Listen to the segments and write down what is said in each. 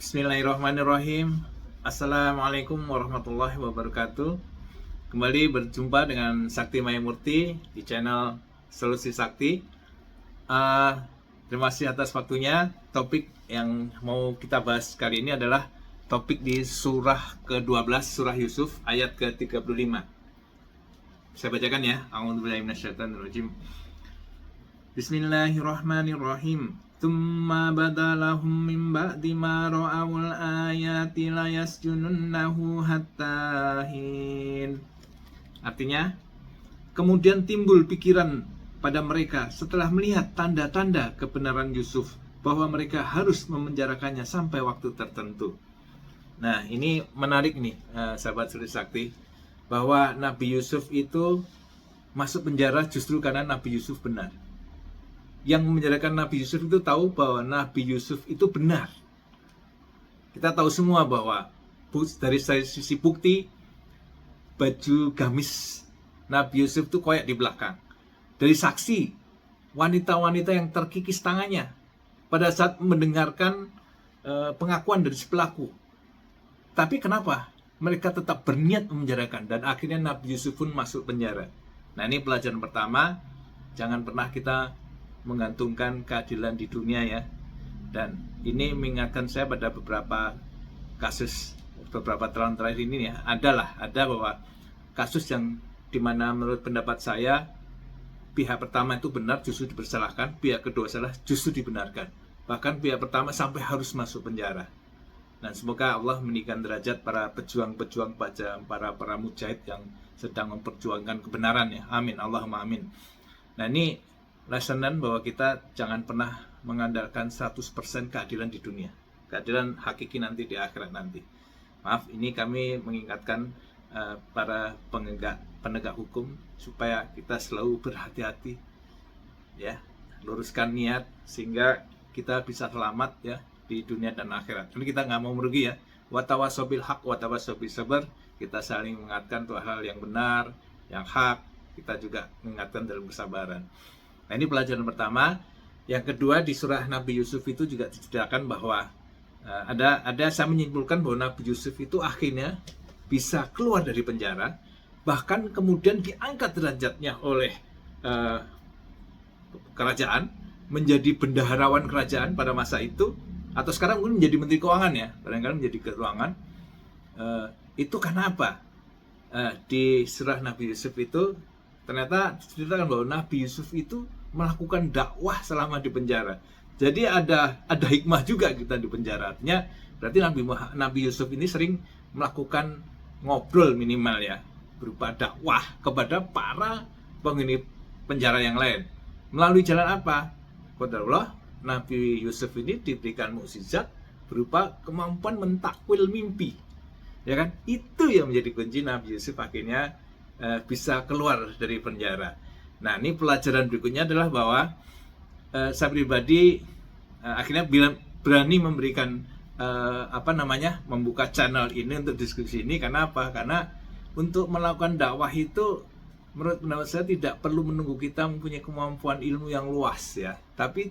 Bismillahirrahmanirrahim. Assalamualaikum warahmatullahi wabarakatuh. Kembali berjumpa dengan Sakti Mayamurti di channel Solusi Sakti. Terima kasih atas waktunya. Topik yang mau kita bahas kali ini adalah topik di surah ke-12, surah Yusuf, ayat ke-35. Saya bacakan ya. A'udzubillahi minasyaitonirrajim. Bismillahirrahmanirrahim. Tsumma badalahum min ba'di ma ra'awul ayati la yasjununnahu hatta hin. Artinya, kemudian timbul pikiran pada mereka setelah melihat tanda-tanda kebenaran Yusuf bahwa mereka harus memenjarakannya sampai waktu tertentu. Nah, ini menarik nih, sahabat Solusi Sakti, bahwa Nabi Yusuf itu masuk penjara justru karena Nabi Yusuf benar. Yang memenjarakan Nabi Yusuf itu tahu bahwa Nabi Yusuf itu benar. Kita tahu semua bahwa dari sisi bukti, baju gamis Nabi Yusuf itu koyak di belakang. Dari saksi, wanita-wanita yang terkikis tangannya pada saat mendengarkan pengakuan dari si pelaku. Tapi kenapa mereka tetap berniat memenjarakan dan akhirnya Nabi Yusuf pun masuk penjara? Nah, ini pelajaran pertama. Jangan pernah kita menggantungkan keadilan di dunia ya. Dan ini mengingatkan saya pada beberapa kasus, beberapa tahun terakhir ini ya. Ada bahwa kasus yang dimana menurut pendapat saya pihak pertama itu benar justru dipersalahkan, pihak kedua salah justru dibenarkan. Bahkan pihak pertama sampai harus masuk penjara. Dan semoga Allah meninggikan derajat para pejuang-pejuang, para mujahid yang sedang memperjuangkan kebenaran ya. Amin, Allahumma amin. Nah, ini lesonan bahwa kita jangan pernah mengandalkan 100% keadilan di dunia. Keadilan hakiki nanti di akhirat nanti. Maaf, ini kami mengingatkan para penegak hukum supaya kita selalu berhati-hati ya, luruskan niat sehingga kita bisa selamat ya di dunia dan akhirat. Jadi kita nggak mau merugi ya. Wa tawassaw bil haq wa tawassaw bis sabr. Kita saling mengingatkan tuh hal yang benar, yang hak. Kita juga mengingatkan dalam kesabaran. Nah, ini pelajaran pertama. Yang kedua, di surah Nabi Yusuf itu juga diceritakan bahwa saya menyimpulkan bahwa Nabi Yusuf itu akhirnya bisa keluar dari penjara, bahkan kemudian diangkat derajatnya oleh kerajaan menjadi bendaharawan kerajaan pada masa itu, atau sekarang mungkin menjadi menteri keuangan ya, barangkali menjadi keuangan. Itu karena apa? Di surah Nabi Yusuf itu ternyata diceritakan bahwa Nabi Yusuf itu melakukan dakwah selama di penjara. Jadi ada hikmah juga kita di penjara. Artinya berarti Nabi Yusuf ini sering melakukan ngobrol minimal ya, berupa dakwah kepada para penghuni penjara yang lain. Melalui jalan apa? Qadarullah, Nabi Yusuf ini diberikan mukjizat berupa kemampuan mentakwil mimpi. Ya kan? Itu yang menjadi kunci Nabi Yusuf akhirnya bisa keluar dari penjara. Nah, ini pelajaran berikutnya adalah bahwa saya pribadi akhirnya berani memberikan membuka channel ini untuk diskusi ini. Karena apa? Karena untuk melakukan dakwah itu menurut pendapat saya tidak perlu menunggu kita mempunyai kemampuan ilmu yang luas ya, tapi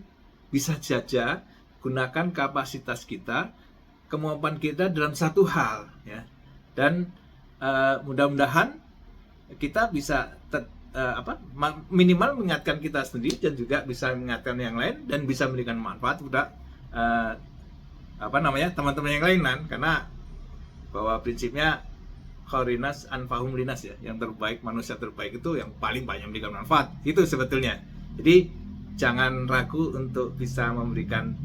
bisa saja gunakan kapasitas kita, kemampuan kita dalam satu hal ya. Dan mudah-mudahan kita bisa minimal mengingatkan kita sendiri dan juga bisa mengingatkan yang lain dan bisa memberikan manfaat kepada teman-teman yang lain kan, karena bahwa prinsipnya khairunas anfa'uhum linas ya, yang terbaik, manusia terbaik itu yang paling banyak memberikan manfaat itu sebetulnya. Jadi jangan ragu untuk bisa memberikan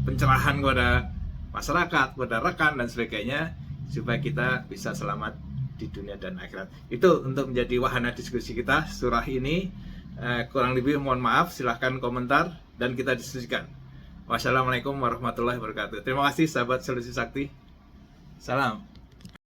pencerahan kepada masyarakat, kepada rekan dan sebagainya supaya kita bisa selamat di dunia dan akhirat. Itu untuk menjadi wahana diskusi kita surah ini. Kurang lebih mohon maaf, silahkan komentar dan kita diskusikan. Wassalamualaikum warahmatullahi wabarakatuh. Terima kasih sahabat Solusi Sakti. Salam.